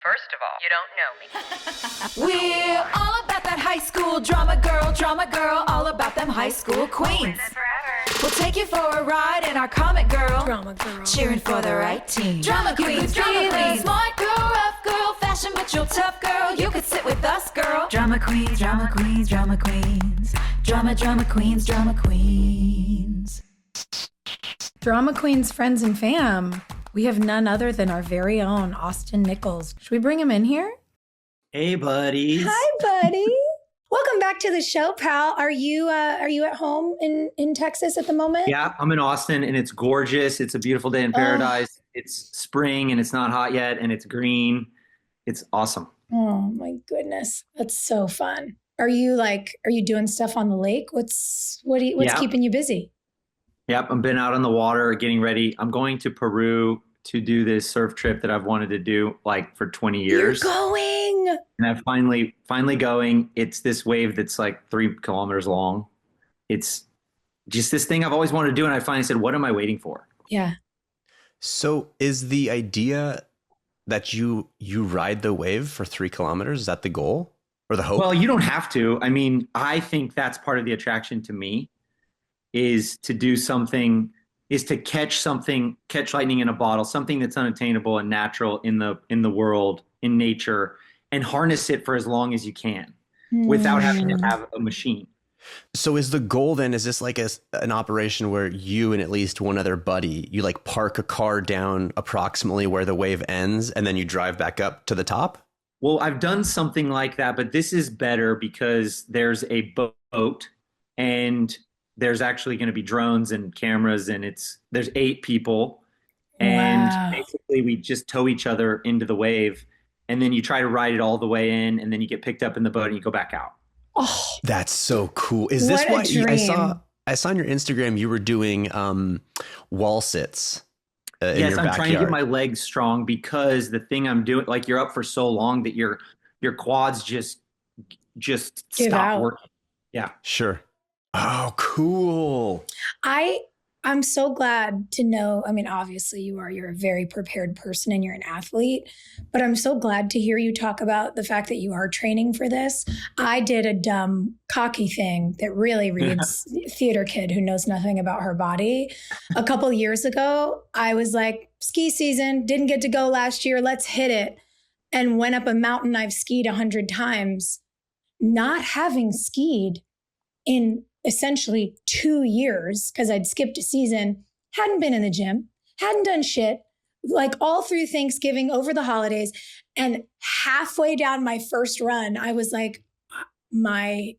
First of all, you don't know me. We're all about that high school drama, girl, all about them high school queens. We'll take you for a ride in our comic girl, drama girl, cheering for the right team. Drama queens, smart girl, rough girl, fashion but you're tough girl. You could sit with us, girl. Drama queens, drama queens, drama queens, drama queens, drama queens. Drama queens, friends, and fam. We have none other than our very own Austin Nichols. Should we bring him in here? Hey, buddies. Hi, buddy. Welcome back to the show, pal. Are you at home in Texas at the moment? Yeah, I'm in Austin, and it's gorgeous. It's a beautiful day in paradise. It's spring, and it's not hot yet, and it's green. It's awesome. Oh my goodness, that's so fun. Are you doing stuff on the lake? What's keeping you busy? Yep, I've been out on the water getting ready. I'm going to Peru to do this surf trip that I've wanted to do like for 20 years. You're going! And I'm finally going. It's this wave that's like 3 kilometers long. It's just this thing I've always wanted to do. And I finally said, what am I waiting for? Yeah. So is the idea that you ride the wave for 3 kilometers? Is that the goal or the hope? Well, you don't have to. I mean, I think that's part of the attraction to me. Is to do something, is to catch lightning in a bottle, something that's unattainable and natural in the world, in nature, and harness it for as long as you can without having to have a machine. So is the goal then, is this like an operation where you and at least one other buddy, you like park a car down approximately where the wave ends and then you drive back up to the top? Well, I've done something like that, but this is better because there's a boat and there's actually going to be drones and cameras, and there's 8 people, and basically we just tow each other into the wave, and then you try to ride it all the way in, and then you get picked up in the boat and you go back out. Oh, that's so cool. Is this what I saw on your Instagram? You were doing wall sits. In yes, your I'm backyard. trying to get my legs strong because the thing I'm doing, like you're up for so long that your quads just stop working. Yeah, sure. Oh, cool. I'm so glad to know. I mean, obviously you're a very prepared person and you're an athlete, but I'm so glad to hear you talk about the fact that you are training for this. I did a dumb, cocky thing that really reads theater kid who knows nothing about her body. A couple years ago, I was like, ski season, didn't get to go last year. Let's hit it. And went up a mountain I've skied 100 times, not having skied in essentially 2 years because I'd skipped a season, hadn't been in the gym, hadn't done shit, like all through Thanksgiving, over the holidays. And halfway down my first run, I was like, my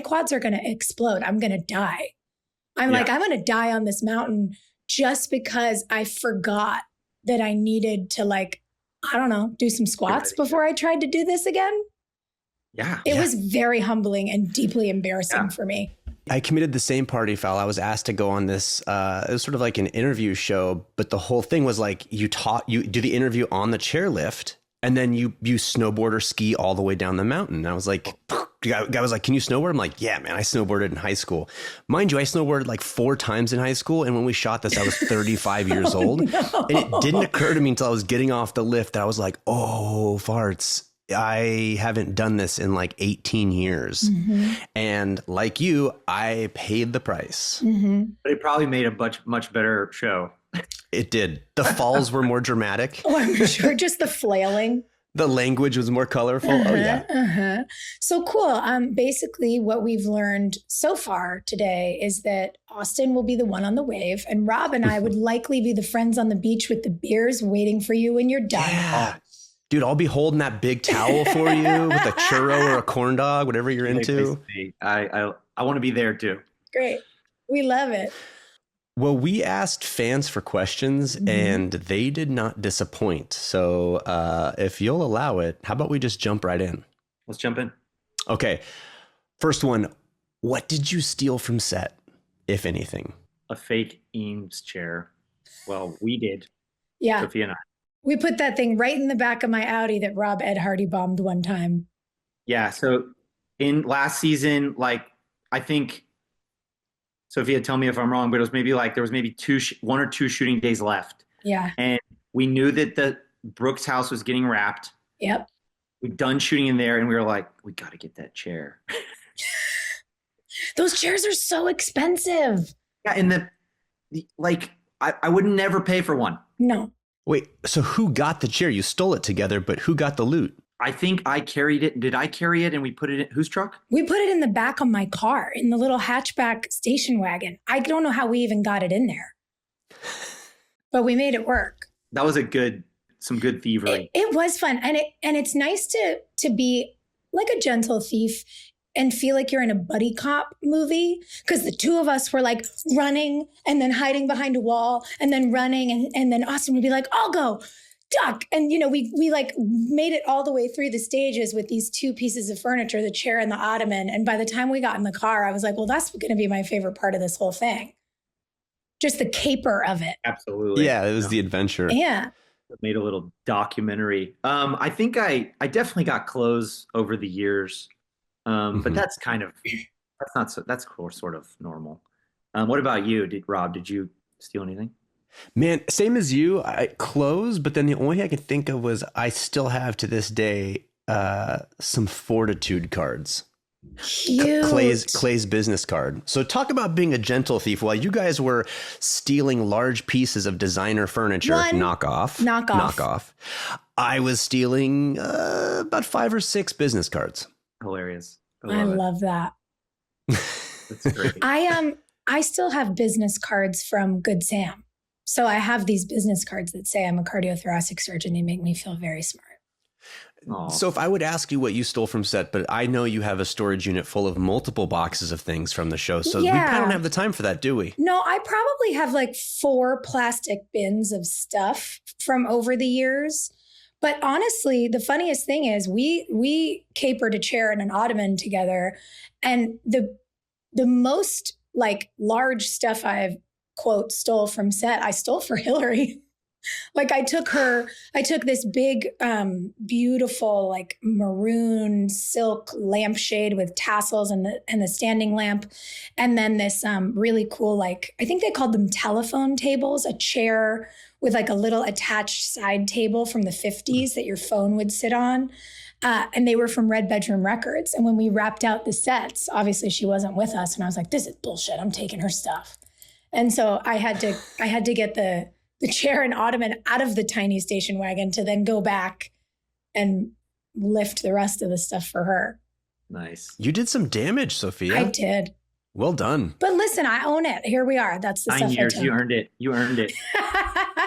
quads are going to explode. I'm going to die. I'm going to die on this mountain just because I forgot that I needed to do some squats before I tried to do this again. It was very humbling and deeply embarrassing for me. I committed the same party foul. I was asked to go on this, it was sort of like an interview show, but the whole thing was like you do the interview on the chairlift and then you snowboard or ski all the way down the mountain. And I was like, the guy was like, can you snowboard? I'm like, yeah, man, I snowboarded in high school. Mind you, I snowboarded like 4 times in high school. And when we shot this, I was 35 years old. No. And it didn't occur to me until I was getting off the lift that I was like, oh, farts. I haven't done this in like 18 years. Mm-hmm. And like you, I paid the price. Mm-hmm. But it probably made a much better show. It did. The falls were more dramatic. Oh, I'm sure. Just the flailing. The language was more colorful. Oh, yeah. So cool. Basically, what we've learned so far today is that Austin will be the one on the wave, and Rob and I would likely be the friends on the beach with the beers waiting for you when you're done. Yeah. Dude, I'll be holding that big towel for you with a churro or a corn dog, whatever you're into. I want to be there too. Great. We love it. Well, we asked fans for questions and they did not disappoint. So if you'll allow it, how about we just jump right in? Let's jump in. Okay. First one. What did you steal from set, if anything? A fake Eames chair. Well, we did. Yeah. Sophia and I. We put that thing right in the back of my Audi that Rob Ed Hardy bombed one time. Yeah. So in last season, like, I think, Sophia, tell me if I'm wrong, but it was maybe like there was maybe 1 or 2 shooting days left. Yeah. And we knew that Brooke's house was getting wrapped. Yep. We'd done shooting in there, and we were like, we got to get that chair. Those chairs are so expensive. Yeah, and I would never pay for one. No. Wait, so who got the chair? You stole it together, but who got the loot? I think I carried it. Did I carry it and we put it in whose truck? We put it in the back of my car, in the little hatchback station wagon. I don't know how we even got it in there, but we made it work. That was some good thievery. It was fun. And it's nice to be like a gentle thief and feel like you're in a buddy cop movie, because the two of us were like running and then hiding behind a wall and then running. And then Austin would be like, I'll go. Duck. And, we like made it all the way through the stages with these two pieces of furniture, the chair and the ottoman. And by the time we got in the car, I was like, well, that's going to be my favorite part of this whole thing. Just the caper of it. Absolutely. Yeah, it was the adventure. Yeah. Made a little documentary. I think I definitely got clothes over the years. But that's that's sort of normal. What about you? Rob, did you steal anything? Man, same as you, clothes, but then the only thing I could think of was I still have to this day some Fortitude cards. Cute. Clay's business card. So talk about being a gentle thief. While you guys were stealing large pieces of designer furniture, knockoff, I was stealing about 5 or 6 business cards. Hilarious. I love that. That's great. I still have business cards from Good Sam. So I have these business cards that say I'm a cardiothoracic surgeon. They make me feel very smart. Aww. So if I would ask you what you stole from set, but I know you have a storage unit full of multiple boxes of things from the show. So we probably don't have the time for that, do we? No, I probably have like 4 plastic bins of stuff from over the years. But honestly, the funniest thing is we capered a chair and an ottoman together. And the most like large stuff I've, quote, stole from set, I stole for Hilarie. Like I took this big, beautiful, like maroon silk lampshade with tassels and the standing lamp. And then this really cool, like, I think they called them telephone tables, a chair with like a little attached side table from the 50s that your phone would sit on. And they were from Red Bedroom Records. And when we wrapped out the sets, obviously she wasn't with us. And I was like, this is bullshit. I'm taking her stuff. And so I had to get the chair and ottoman out of the tiny station wagon to then go back and lift the rest of the stuff for her. Nice. You did some damage, Sophia. I did. Well done. But listen, I own it. Here we are. That's the 9 stuff years. I took. You earned it.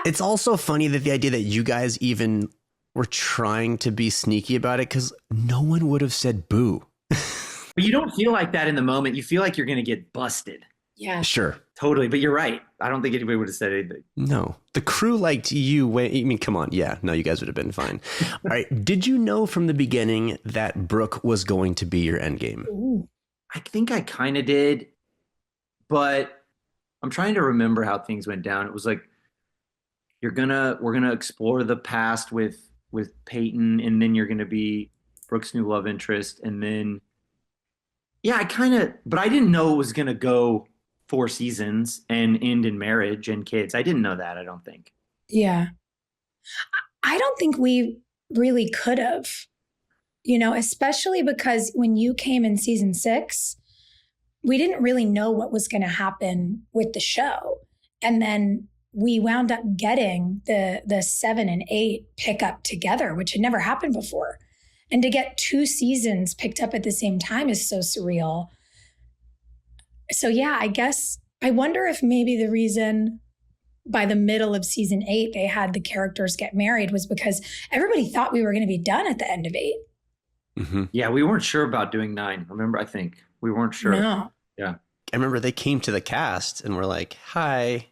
It's also funny that the idea that you guys even were trying to be sneaky about it, because no one would have said boo. But you don't feel like that in the moment. You feel like you're going to get busted. Yeah. Sure. Totally. But you're right. I don't think anybody would have said anything. No. The crew liked you. I mean, come on. Yeah. No, you guys would have been fine. All right. Did you know from the beginning that Brooke was going to be your endgame? Ooh. I think I kind of did, but I'm trying to remember how things went down. It was like, we're gonna explore the past with Peyton, and then you're gonna be Brooke's new love interest, and then but I didn't know it was gonna go 4 seasons and end in marriage and kids. I didn't know that, I don't think. Yeah. I don't think we really could have, especially because when you came in season 6, we didn't really know what was going to happen with the show. And then we wound up getting the 7 and 8 pick up together, which had never happened before. And to get 2 seasons picked up at the same time is so surreal. So yeah, I wonder if maybe the reason by the middle of season 8 they had the characters get married was because everybody thought we were going to be done at the end of 8. Mm-hmm. Yeah, we weren't sure about doing 9. I think we weren't sure. No. Yeah. I remember they came to the cast and were like, hi,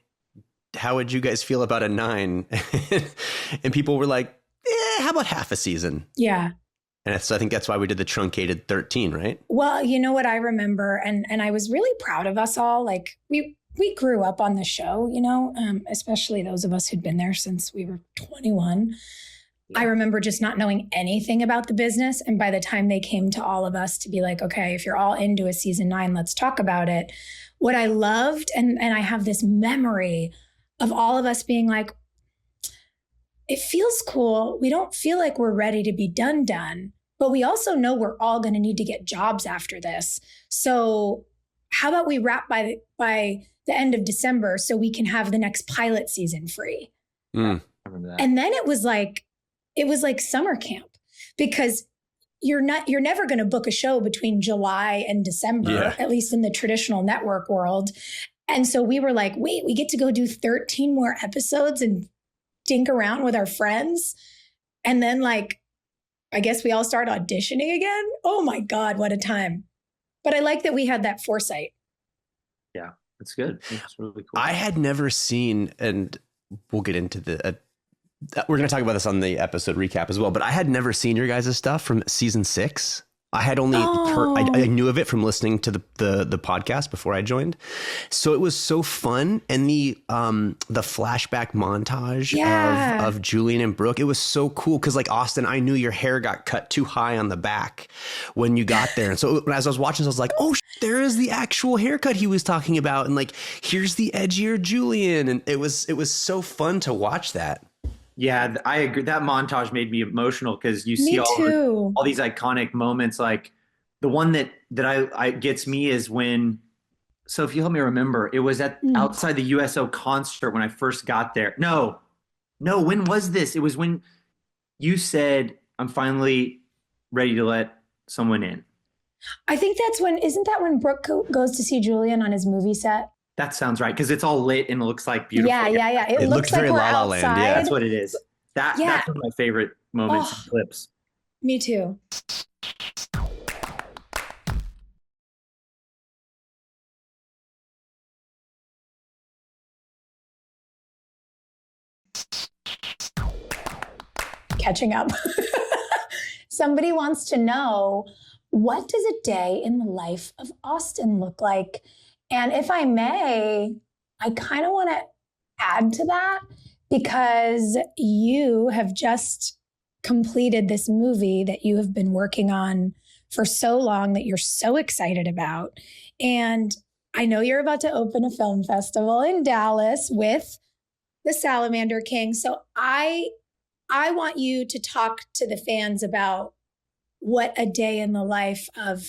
how would you guys feel about a 9? And people were like, how about half a season? Yeah. And so I think that's why we did the truncated 13, right? Well, you know what I remember, and I was really proud of us all. Like we grew up on the show, especially those of us who'd been there since we were 21. Yeah. I remember just not knowing anything about the business. And by the time they came to all of us to be like, okay, if you're all into a season 9, let's talk about it. What I loved, and I have this memory of all of us being like, it feels cool. We don't feel like we're ready to be done, but we also know we're all going to need to get jobs after this. So how about we wrap by the end of December so we can have the next pilot season free? I remember that. And then it was like summer camp, because you're never going to book a show between July and December, at least in the traditional network world. And so we were like, wait, we get to go do 13 more episodes and dink around with our friends. And then like, I guess we all start auditioning again. Oh my God, what a time. But I like that we had that foresight. Yeah, it's good. It's really cool. I had never seen, and we'll get into we're going to talk about this on the episode recap as well, but I had never seen your guys' stuff from season 6. I had only heard, I knew of it from listening to the podcast before I joined. So it was so fun. And the flashback montage of Julian and Brooke, it was so cool. Cause like Austin, I knew your hair got cut too high on the back when you got there. And so as I was watching, I was like, oh, there is the actual haircut he was talking about. And like, here's the edgier Julian. And it was so fun to watch that. Yeah, I agree. That montage made me emotional because you see all these iconic moments. Like the one that I gets me is when, so if you help me remember, it was at outside the USO concert when I first got there. No, when was this? It was when you said, I'm finally ready to let someone in. I think isn't that when Brooke goes to see Julian on his movie set? That sounds right, because it's all lit and it looks like beautiful. Yeah. It looks like very we're La La outside. Land. Yeah, that's what it is. That's one of my favorite moments and clips. Me too. Catching up. Somebody wants to know, what does a day in the life of Austin look like? And if I may, I kind of want to add to that, because you have just completed this movie that you have been working on for so long, that you're so excited about. And I know you're about to open a film festival in Dallas with the Salamander King. So I want you to talk to the fans about what a day in the life of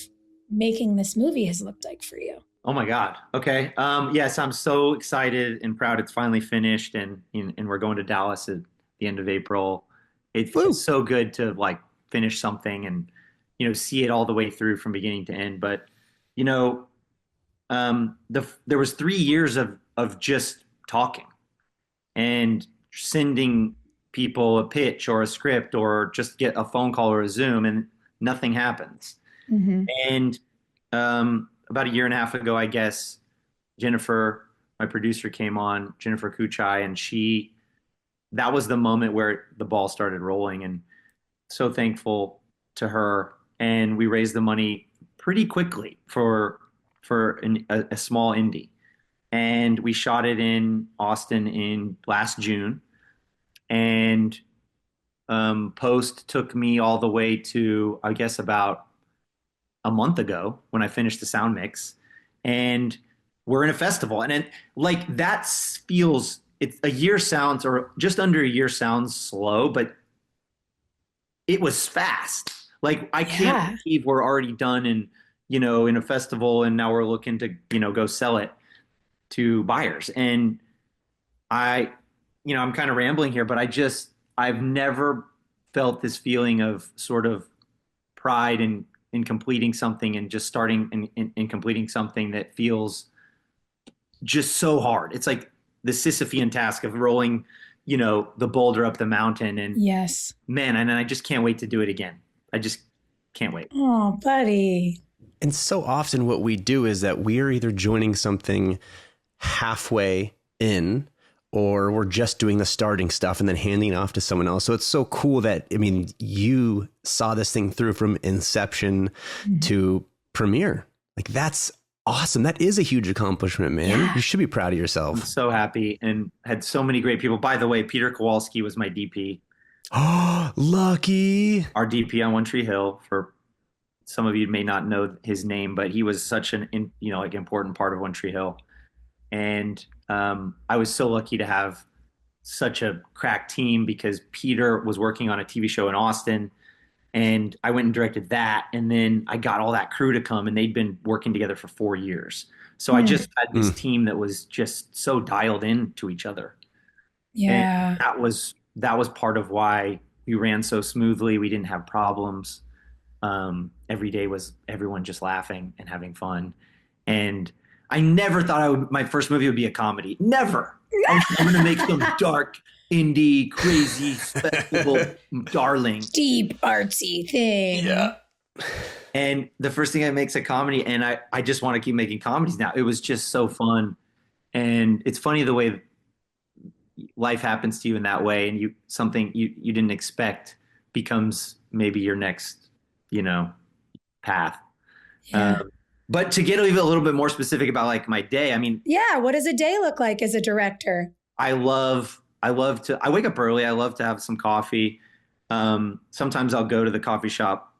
making this movie has looked like for you. Oh my God. Okay. Yes, I'm so excited and proud it's finally finished, and we're going to Dallas at the end of April. It's so good to like finish something and, see it all the way through from beginning to end. But, there was 3 years of just talking and sending people a pitch or a script or just get a phone call or a Zoom, and nothing happens. Mm-hmm. And, about a year and a half ago, I guess, Jennifer, my producer, came on, Jennifer Kuchai, and that was the moment where the ball started rolling, and so thankful to her. And we raised the money pretty quickly for a small indie. And we shot it in Austin in last June. And post took me all the way to, I guess, about a month ago when I finished the sound mix, and we're in a festival. And that feels, it's a year sounds, or just under a year sounds slow, but it was fast. Like I can't believe we're already done in a festival, and now we're looking to, go sell it to buyers. And I'm kind of rambling here, but I've never felt this feeling of sort of pride in completing something, and just starting and completing something that feels just so hard. It's like the Sisyphean task of rolling, the boulder up the mountain. And yes, man, and I just can't wait to do it again. I just can't wait. Oh, buddy. And so often what we do is that we are either joining something halfway in, or we're just doing the starting stuff and then handing it off to someone else. So it's so cool that, you saw this thing through from inception to premiere. Like, that's awesome. That is a huge accomplishment, man. Yeah. You should be proud of yourself. I'm so happy, and had so many great people. By the way, Peter Kowalski was my DP. Oh, lucky. Our DP on One Tree Hill. For some of you may not know his name, but he was such an important part of One Tree Hill. And I was so lucky to have such a crack team because Peter was working on a TV show in Austin, and I went and directed that. And then I got all that crew to come, and they'd been working together for 4 years. So I just had this team that was just so dialed into each other. Yeah. And that was part of why we ran so smoothly. We didn't have problems. Every day was everyone just laughing and having fun. And I never thought my first movie would be a comedy. Never. I'm going to make some dark, indie, crazy, spectacle, darling, deep, artsy thing. Yeah. And the first thing I make's a comedy, and I just want to keep making comedies now. It was just so fun. And it's funny the way life happens to you in that way, and something you didn't expect becomes maybe your next, path. Yeah. But to get even a little bit more specific about like my day, I mean, yeah. What does a day look like as a director? I wake up early. I love to have some coffee. Sometimes I'll go to the coffee shop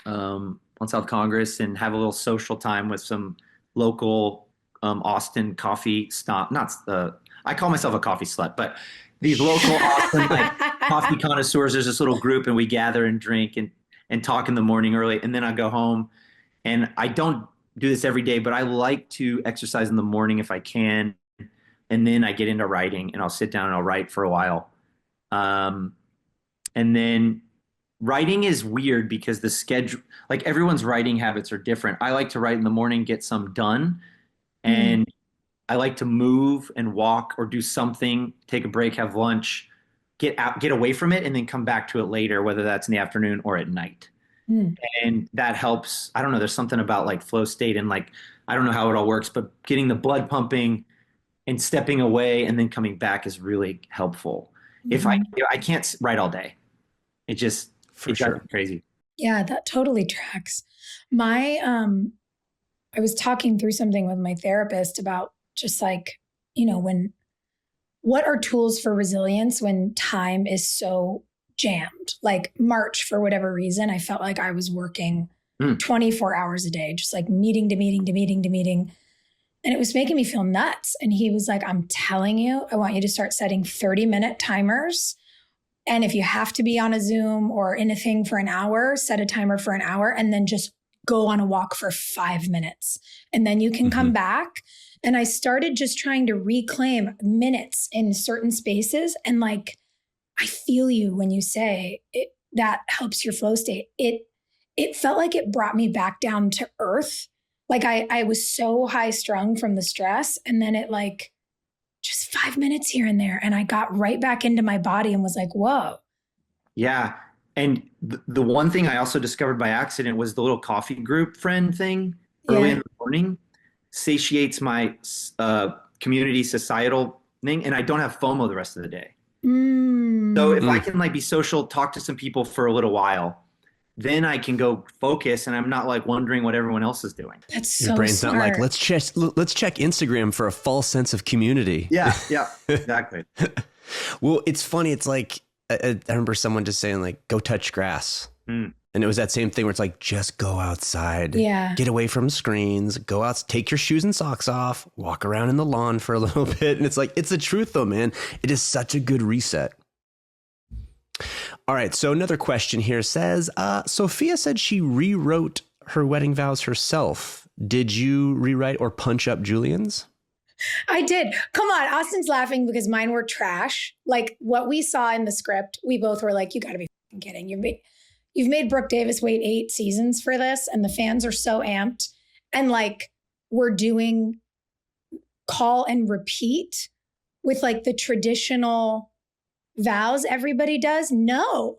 on South Congress and have a little social time with some local Austin coffee stop. I call myself a coffee slut, but these local Austin coffee connoisseurs, there's this little group, and we gather and drink and talk in the morning early. And then I go home, and I don't do this every day, but I like to exercise in the morning if I can. And then I get into writing, and I'll sit down and I'll write for a while. And then writing is weird because the schedule, like everyone's writing habits are different. I like to write in the morning, get some done. And I like to move and walk or do something, take a break, have lunch, get away from it, and then come back to it later, whether that's in the afternoon or at night. And that helps. I don't know. There's something about like flow state and like, I don't know how it all works, but getting the blood pumping and stepping away and then coming back is really helpful. If I can't write all day, it drives me crazy. Yeah, that totally tracks. I was talking through something with my therapist about just like, what are tools for resilience when time is so jammed? Like March, for whatever reason, I felt like I was working 24 hours a day, just like meeting to meeting to meeting to meeting. And it was making me feel nuts. And he was like, I'm telling you, I want you to start setting 30-minute timers. And if you have to be on a Zoom or in a thing for an hour, set a timer for an hour, and then just go on a walk for 5 minutes. And then you can come back. And I started just trying to reclaim minutes in certain spaces. And like, I feel you when you say it, that helps your flow state. It felt like it brought me back down to earth. Like I was so high strung from the stress, and then it like just 5 minutes here and there. And I got right back into my body and was like, whoa. Yeah. And the one thing I also discovered by accident was the little coffee group friend thing early in the morning satiates my community societal thing. And I don't have FOMO the rest of the day. So if I can like be social, talk to some people for a little while, then I can go focus, and I'm not like wondering what everyone else is doing. That's so Your brain's smart. not like, let's check Instagram for a false sense of community. Yeah, exactly. Well, it's funny. It's like, I remember someone just saying like, go touch grass. And it was that same thing where it's like, just go outside, get away from screens, go out, take your shoes and socks off, walk around in the lawn for a little bit. And it's like, it's the truth though, man. It is such a good reset. All right. So another question here says, Sophia said she rewrote her wedding vows herself. Did you rewrite or punch up Julian's? I did. Come on. Austin's laughing because mine were trash. Like what we saw in the script, we both were like, you got to be kidding. You've made Brooke Davis wait 8 seasons for this, and the fans are so amped. And like, we're doing call and repeat with like the traditional vows everybody does. No.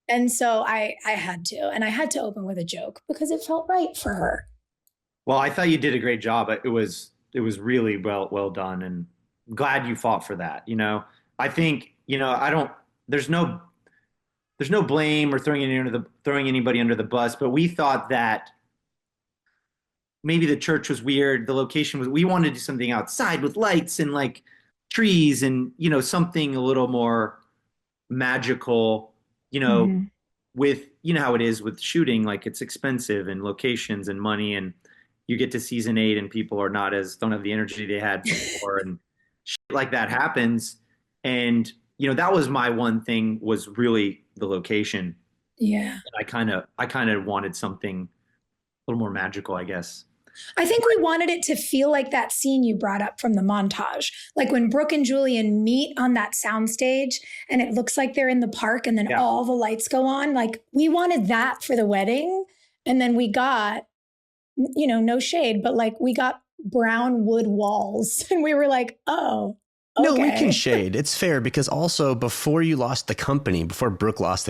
And so I had to, and I had to open with a joke because it felt right for her. Well, I thought you did a great job. It was really well done, and glad you fought for that. I think, there's no blame or throwing anybody under the bus, but we thought that maybe the church was weird. The location was, we wanted to do something outside with lights and like trees and, something a little more magical, with, how it is with shooting, like it's expensive and locations and money, and you get to season 8 and people don't have the energy they had before and shit like that happens. And, that was my one thing, was really the location. Yeah. And I kind of wanted something a little more magical, I guess. I think we wanted it to feel like that scene you brought up from the montage. Like when Brooke and Julian meet on that soundstage and it looks like they're in the park and then all the lights go on. Like we wanted that for the wedding. And then we got, no shade, but like we got brown wood walls and we were like, oh, okay. No, we can shade. It's fair because also before Brooke lost the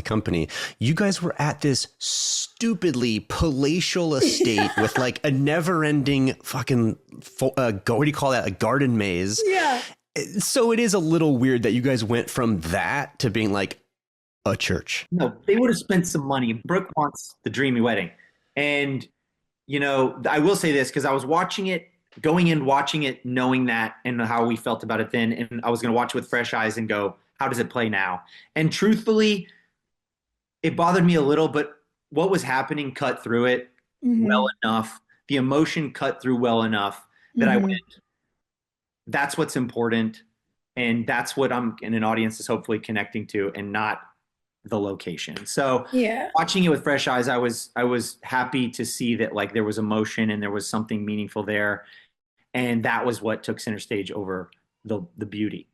company, you guys were at this stupidly palatial estate with like a never-ending fucking, what do you call that? A garden maze. Yeah. So it is a little weird that you guys went from that to being like a church. No, they would have spent some money. Brooke wants the dreamy wedding. And, I will say this because I was watching it, knowing that and how we felt about it then. And I was going to watch it with fresh eyes and go, how does it play now? And truthfully, it bothered me a little, but what was happening cut through it well enough. The emotion cut through well enough that I went, that's what's important. And that's what I'm in an audience is hopefully connecting to, and not the location. So watching it with fresh eyes, I was happy to see that like there was emotion and there was something meaningful there. And that was what took center stage over the beauty.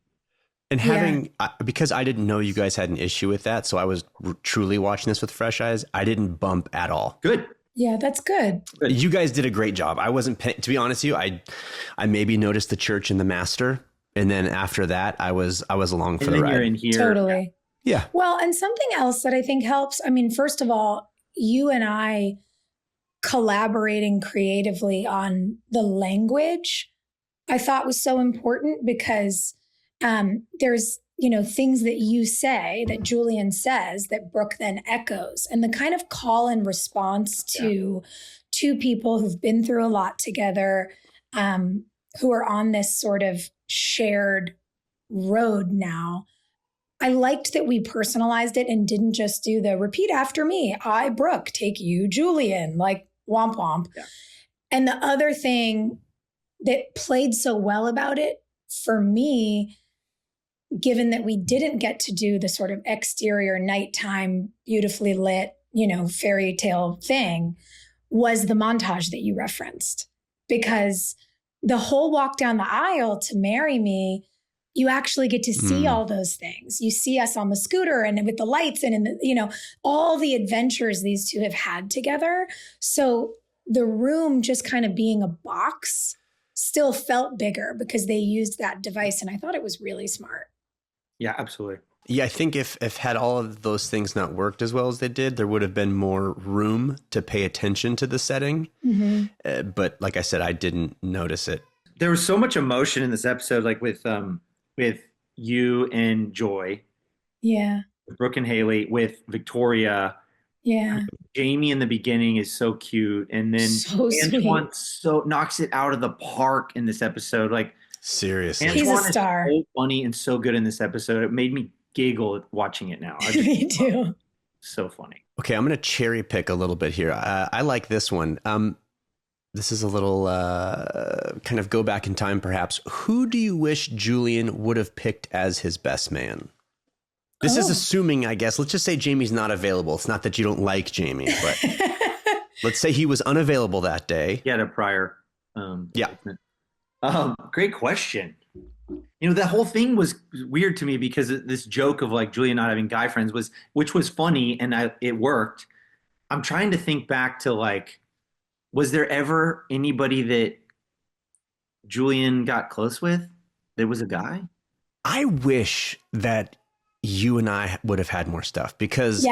And because I didn't know you guys had an issue with that, so I was truly watching this with fresh eyes, I didn't bump at all. Good. Yeah, that's good. You guys did a great job. I wasn't to be honest with you, I maybe noticed the church and the master. And then after that, I was along for the ride. You're in here. Totally. Yeah. Well, and something else that I think helps, I mean, first of all, you and I collaborating creatively on the language, I thought was so important because there's, things that you say that Julian says that Brooke then echoes, and the kind of call and response to two people who've been through a lot together, who are on this sort of shared road now. I liked that we personalized it and didn't just do the repeat after me. I, Brooke, take you, Julian, like womp womp. Yeah. And the other thing that played so well about it for me, given that we didn't get to do the sort of exterior nighttime, beautifully lit, fairy tale thing, was the montage that you referenced. Because the whole walk down the aisle to marry me, you actually get to see all those things. You see us on the scooter and with the lights and in the, all the adventures these two have had together. So the room just kind of being a box still felt bigger because they used that device. And I thought it was really smart. Yeah, absolutely. Yeah, I think if had all of those things not worked as well as they did, there would have been more room to pay attention to the setting. But like I said, I didn't notice it. There was so much emotion in this episode, like with you and Joy. Yeah. With Brooke and Haley, with Victoria. Yeah. Jamie in the beginning is so cute. And then Antoine knocks it out of the park in this episode. Like, seriously. He's a star. Is so funny and so good in this episode. It made me giggle watching it now. Me too. So funny. Okay, I'm going to cherry pick a little bit here. I like this one. This is a little kind of go back in time, perhaps. Who do you wish Julian would have picked as his best man? This is assuming, I guess, let's just say Jamie's not available. It's not that you don't like Jamie, but let's say he was unavailable that day. He had a prior. Great question. That whole thing was weird to me because this joke of like Julian not having guy friends which was funny and it worked. I'm trying to think back to like, was there ever anybody that Julian got close with that was a guy? I wish that you and I would have had more stuff because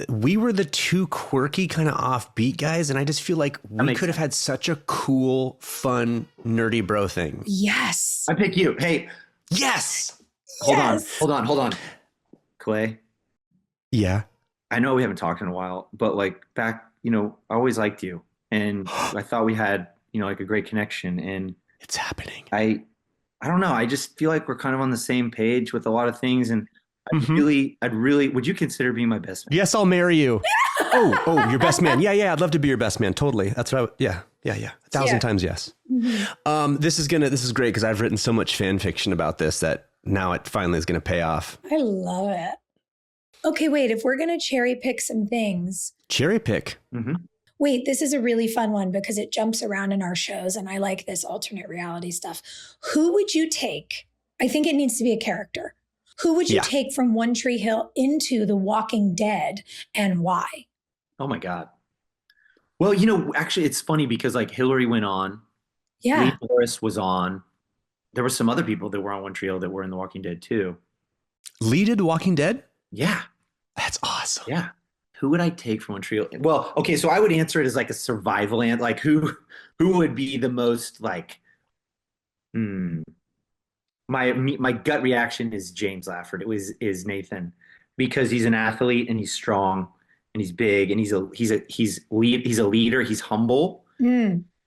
we were the two quirky kind of offbeat guys. And I just feel like we could have had such a cool, fun, nerdy bro thing. Yes. I pick you. Hey. Yes. Hold on. Clay. Yeah. I know we haven't talked in a while, but like back, I always liked you. And I thought we had, like a great connection, and it's happening. I don't know. I just feel like we're kind of on the same page with a lot of things. And I'd really, would you consider being my best man? Yes, I'll marry you. Oh, your best man. Yeah. I'd love to be your best man. Totally. That's what yeah. 1,000 times yes. This is great because I've written so much fan fiction about this that now it finally is going to pay off. I love it. Okay, wait, if we're going to cherry pick some things. Cherry pick. Mm-hmm. Wait, this is a really fun one because it jumps around in our shows and I like this alternate reality stuff. Who would you take? I think it needs to be a character. Who would you take from One Tree Hill into The Walking Dead and why? Oh my God. Well, you know, actually it's funny because like Hilarie went on. Yeah. Lee Morris was on. There were some other people that were on One Tree Hill that were in The Walking Dead too. Lee did Walking Dead? Yeah. That's awesome. Yeah. Who would I take from One Tree Hill? Well, okay, so I would answer it as like a survival ant. Like who would be the most like, my gut reaction is James Lafford. Is Nathan, because he's an athlete and he's strong and he's big and he's a leader. He's humble.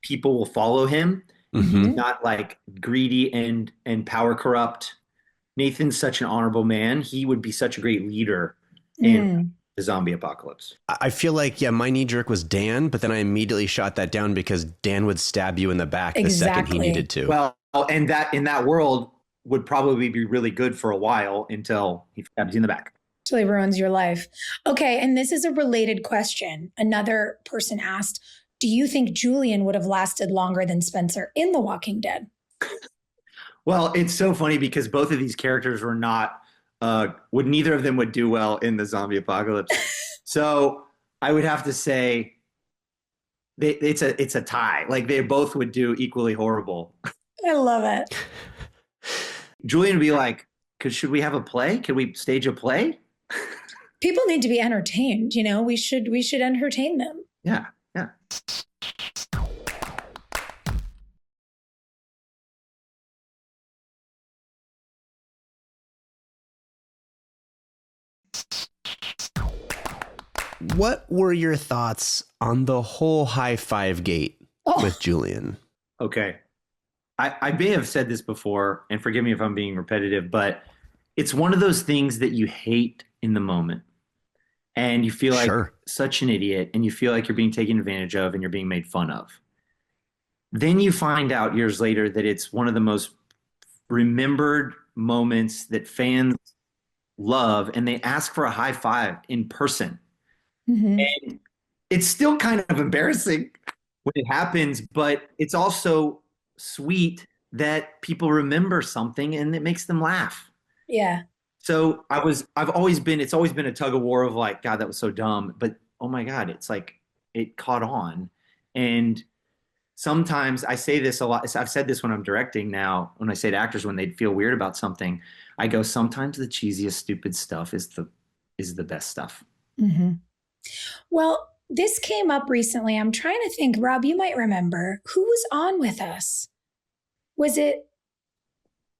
People will follow him. Mm-hmm. He's not like greedy and power corrupt. Nathan's such an honorable man. He would be such a great leader in the zombie apocalypse. I feel like, my knee jerk was Dan, but then I immediately shot that down because Dan would stab you in the back the second he needed to. Well, and that in that world would probably be really good for a while until he stabs you in the back. Until he ruins your life. Okay, and this is a related question. Another person asked, do you think Julian would have lasted longer than Spencer in The Walking Dead? Well, it's so funny because both of these characters were not, neither of them would do well in the zombie apocalypse. So I would have to say it's a tie. Like they both would do equally horrible. I love it. Julian would be like, should we have a play? Could we stage a play? People need to be entertained. You know, we should entertain them. Yeah. Yeah. What were your thoughts on the whole high five gate with Julian? Okay. I may have said this before, and forgive me if I'm being repetitive, but it's one of those things that you hate in the moment. And you feel like such an idiot, and you feel like you're being taken advantage of and you're being made fun of. Then you find out years later that it's one of the most remembered moments that fans love, and they ask for a high five in person. Mm-hmm. And it's still kind of embarrassing when it happens, but it's also sweet that people remember something and it makes them laugh. Yeah. So I've always been, it's always been a tug of war of like, God, that was so dumb. But oh my God, it's like, it caught on. And sometimes I say this a lot. I've said this when I'm directing now, when I say to actors, when they feel weird about something, I go, sometimes the cheesiest, stupid stuff is the best stuff. Mm-hmm. Well, this came up recently. I'm trying to think, Rob, you might remember who was on with us. Was it,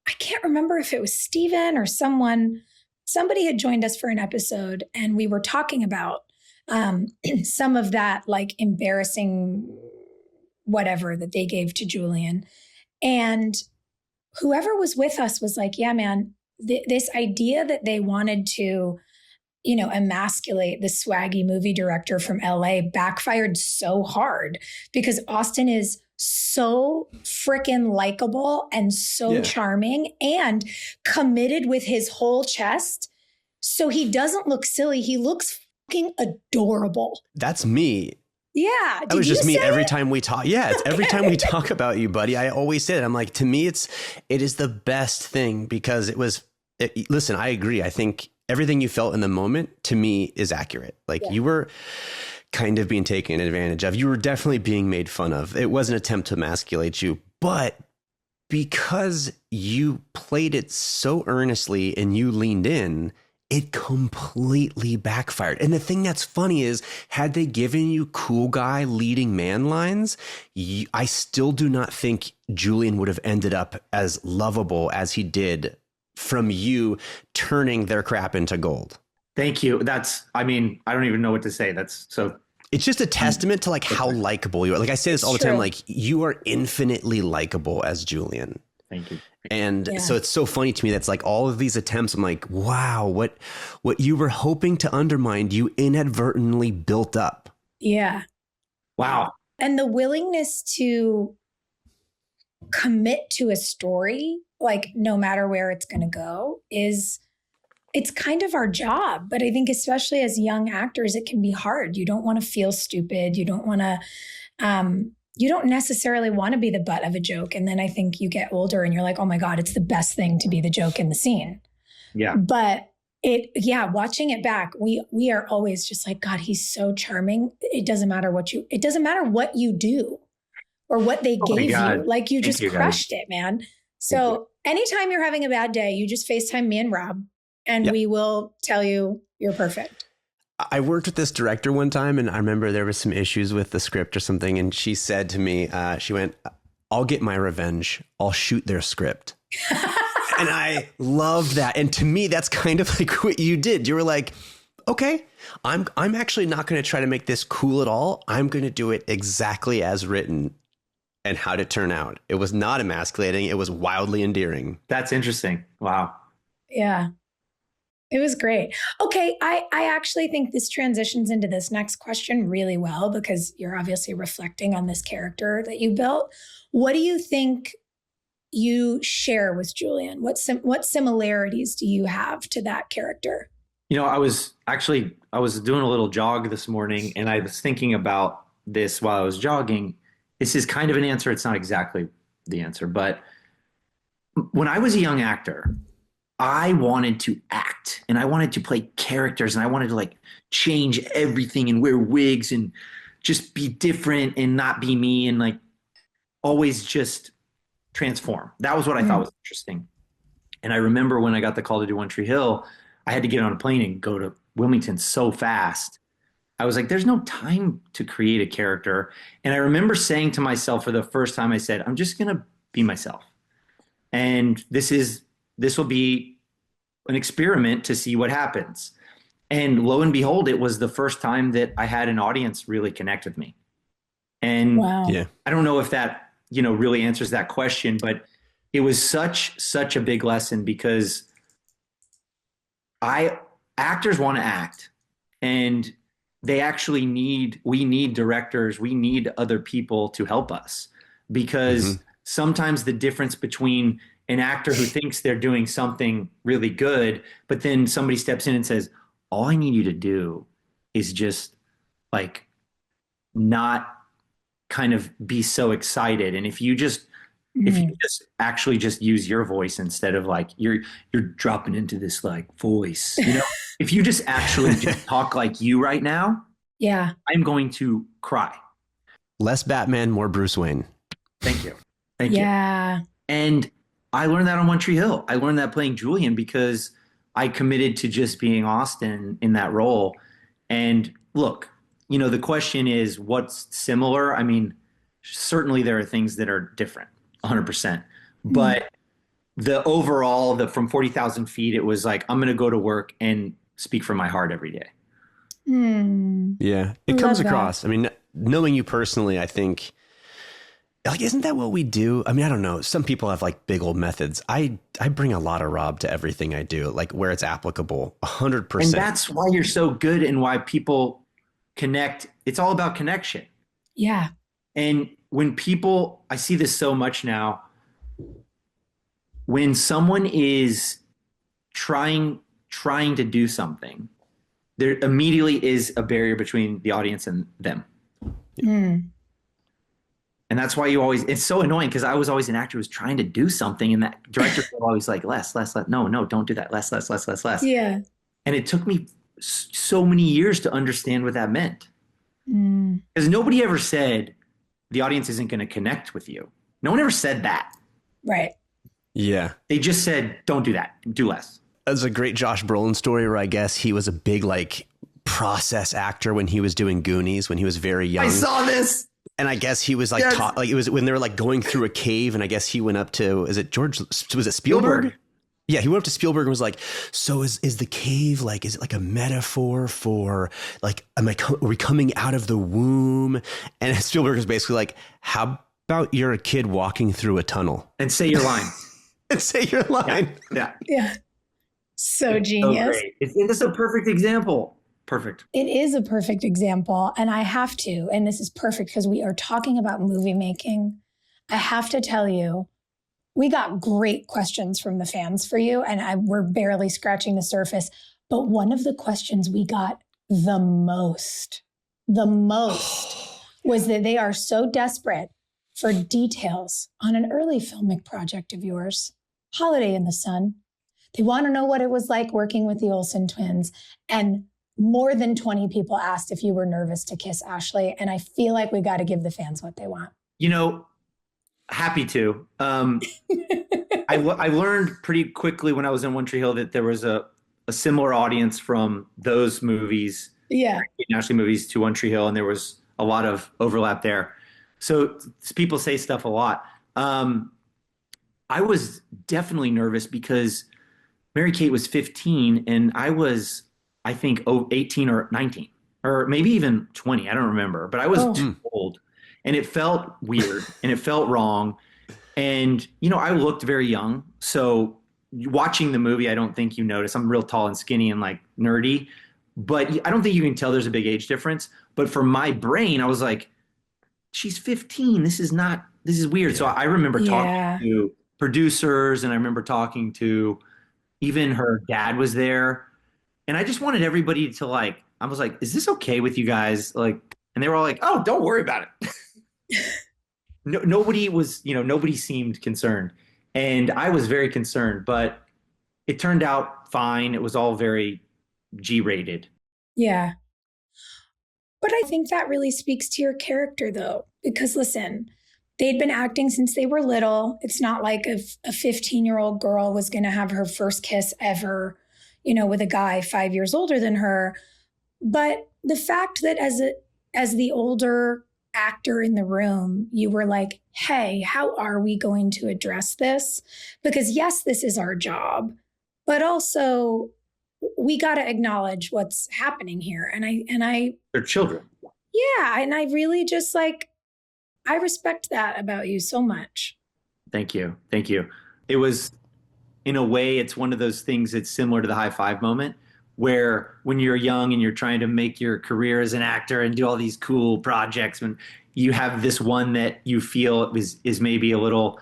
I can't remember if it was Steven or somebody had joined us for an episode and we were talking about some of that like embarrassing whatever that they gave to Julian. And whoever was with us was like, yeah, man, this idea that they wanted to, emasculate the swaggy movie director from LA backfired so hard because Austin is so freaking likable and so charming and committed with his whole chest. So he doesn't look silly. He looks fucking adorable. That's me. Yeah. That was just me every time we talk. Yeah. It's every time we talk about you, buddy. I always say it. I'm like, to me, it is the best thing because listen, I agree. I think everything you felt in the moment to me is accurate. Like you were kind of being taken advantage of. You were definitely being made fun of. It was an attempt to emasculate you, but because you played it so earnestly and you leaned in, it completely backfired. And the thing that's funny is, had they given you cool guy leading man lines, I still do not think Julian would have ended up as lovable as he did from you turning their crap into gold. Thank you. I don't even know what to say. It's just a testament to like how likable you are. Like I say this all the time, like you are infinitely likable as Julian. Thank you. And so it's so funny to me. That's like all of these attempts. I'm like, wow, what you were hoping to undermine, you inadvertently built up. Yeah. Wow. And the willingness to commit to a story like no matter where it's going to go it's kind of our job. But I think especially as young actors, it can be hard. You don't want to feel stupid. You don't want to, you don't necessarily want to be the butt of a joke. And then I think you get older and you're like, oh my God, it's the best thing to be the joke in the scene. Yeah. But watching it back, we are always just like, God, he's so charming. It doesn't matter what you do or what they gave you. Like you just crushed it, man. So anytime you're having a bad day, you just FaceTime me and Rob and we will tell you you're perfect. I worked with this director one time and I remember there was some issues with the script or something. And she said to me, she went, I'll get my revenge. I'll shoot their script. And I loved that. And to me, that's kind of like what you did. You were like, okay, I'm actually not going to try to make this cool at all. I'm going to do it exactly as written and how it turn out. It was not emasculating. It was wildly endearing. That's interesting. Wow. Yeah. It was great. Okay. I actually think this transitions into this next question really well because you're obviously reflecting on this character that you built. What do you think you share with Julian? What similarities do you have to that character? You know, I was doing a little jog this morning and I was thinking about this while I was jogging. This is kind of an answer. It's not exactly the answer, but when I was a young actor, I wanted to act and I wanted to play characters and I wanted to like change everything and wear wigs and just be different and not be me and like always just transform. That was what I thought was interesting. And I remember when I got the call to do One Tree Hill, I had to get on a plane and go to Wilmington so fast. I was like, there's no time to create a character. And I remember saying to myself for the first time, I said, I'm just going to be myself. And this will be an experiment to see what happens. And lo and behold, it was the first time that I had an audience really connect with me. And I don't know if that, really answers that question, but it was such a big lesson because actors want to act and we need directors. We need other people to help us because sometimes the difference between an actor who thinks they're doing something really good, but then somebody steps in and says, all I need you to do is just like not kind of be so excited. And if you just actually just use your voice instead of like you're dropping into this like voice, if you just actually just talk like you right now, I'm going to cry. Less Batman, more Bruce Wayne. Thank you. And I learned that on One Tree Hill. I learned that playing Julian because I committed to just being Austin in that role. And look, the question is what's similar? I mean, certainly there are things that are different, 100%. But the overall, from 40,000 feet, it was like, I'm going to go to work and speak from my heart every day. Yeah, it comes across. I mean, knowing you personally, I think, like, isn't that what we do? I mean, I don't know. Some people have like big old methods. I bring a lot of Rob to everything I do, like where it's applicable, 100%. And that's why you're so good and why people connect. It's all about connection. Yeah. And when I see this so much now, when someone is trying to do something, there immediately is a barrier between the audience and them. And that's why it's so annoying because I was always an actor who was trying to do something and that director was always like, less. No, don't do that. Less. Yeah. And it took me so many years to understand what that meant. Because nobody ever said the audience isn't going to connect with you. No one ever said that. Right. Yeah. They just said, don't do that. Do less. There's a great Josh Brolin story where I guess he was a big like process actor when he was doing Goonies when he was very young. I saw this. And I guess he was like taught, like it was when they were like going through a cave, and I guess he went up to, was it Spielberg? Yeah, he went up to Spielberg and was like, so is the cave like, is it like a metaphor for like, are we coming out of the womb? And Spielberg was basically like, how about you're a kid walking through a tunnel? And say your line. Yeah. So genius. It is a perfect example. Perfect. It is a perfect example. And I have to, and this is perfect because we are talking about movie making. I have to tell you, We got great questions from the fans for you, and we're barely scratching the surface. But one of the questions we got the most was that they are so desperate for details on an early filmic project of yours, Holiday in the Sun. They want to know what it was like working with the Olsen twins. And more than 20 people asked if you were nervous to kiss Ashley. And I feel like we got to give the fans what they want. Happy to. I learned pretty quickly when I was in One Tree Hill that there was a similar audience from those movies, Ashley movies, to One Tree Hill, and there was a lot of overlap there. So people say stuff a lot. I was definitely nervous because Mary-Kate was 15 and I was, I think, 18 or 19 or maybe even 20. I don't remember, but I was too old. And it felt weird and it felt wrong. And, I looked very young. So watching the movie, I don't think you notice. I'm real tall and skinny and like nerdy, but I don't think you can tell there's a big age difference. But for my brain, I was like, she's 15. This is weird. Yeah. So I remember talking to producers and I remember talking to even her dad was there. And I just wanted everybody to I was like, is this okay with you guys? And they were all like, oh, don't worry about it. Nobody seemed concerned. And I was very concerned, but it turned out fine. It was all very G-rated. Yeah. But I think that really speaks to your character, though, because listen, they'd been acting since they were little. It's not like if a 15-year-old girl was going to have her first kiss ever, with a guy 5 years older than her. But the fact that as the older actor in the room, you were like, hey, how are we going to address this? Because yes, this is our job, but also we got to acknowledge what's happening here. And I they're children. Yeah. And I really just I respect that about you so much. Thank you. Thank you. It was, in a way, it's one of those things that's similar to the high five moment, where when you're young and you're trying to make your career as an actor and do all these cool projects, when you have this one that you feel is maybe a little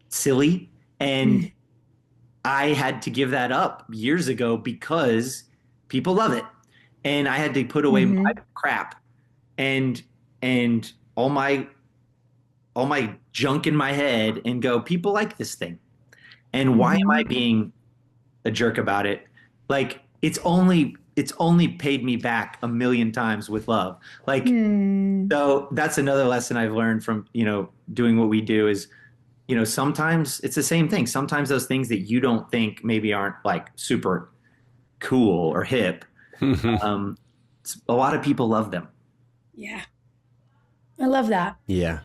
silly. And I had to give that up years ago because people love it. And I had to put away my crap and all my junk in my head and go, people like this thing. And why am I being a jerk about it? It's only paid me back 1 million times with love. So that's another lesson I've learned from, doing what we do is, sometimes it's the same thing. Sometimes those things that you don't think maybe aren't super cool or hip. A lot of people love them. Yeah. I love that. Yeah.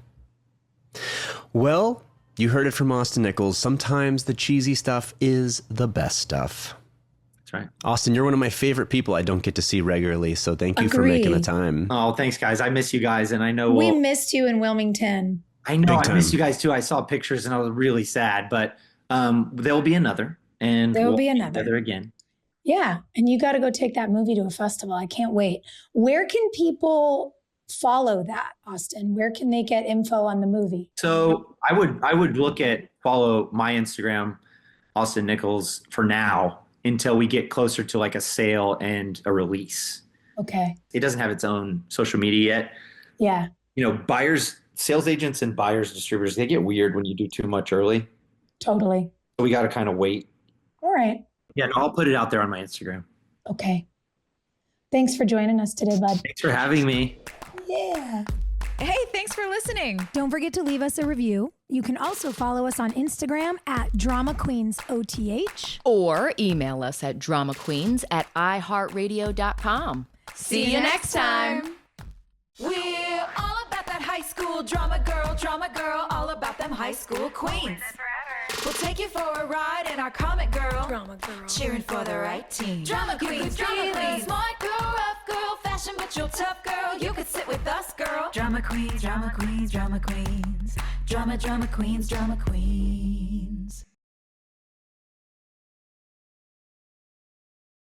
Well, you heard it from Austin Nichols. Sometimes the cheesy stuff is the best stuff. That's right. Austin, you're one of my favorite people I don't get to see regularly, so thank you for making the time. Oh, thanks, guys. I miss you guys, and I know we missed you in Wilmington. I know. I miss you guys, too. I saw pictures, and I was really sad, but there'll be another, and there'll be another again. Yeah, and you got to go take that movie to a festival. I can't wait. Where can people follow that, Austin? Where can they get info on the movie? So I would follow my Instagram, Austin Nichols, for now until we get closer to a sale and a release. Okay. It doesn't have its own social media yet. Yeah. Buyers, sales agents and buyers, distributors, they get weird when you do too much early. Totally. So we got to kind of wait. All right. Yeah, no, I'll put it out there on my Instagram. Okay. Thanks for joining us today, bud. Thanks for having me. Yeah. Hey, thanks for listening. Don't forget to leave us a review. You can also follow us on Instagram at Drama Queens OTH. Or email us at dramaqueens@iHeartRadio.com. See you next time. We're all about that high school drama girl, all about them high school queens. We'll take you for a ride in our comic girl, cheering for the right team. Drama queens, smart girl, rough girl, fashion but you're tough girl. You could sit with us, girl. Drama queens, drama queens, drama queens, drama queens, drama queens.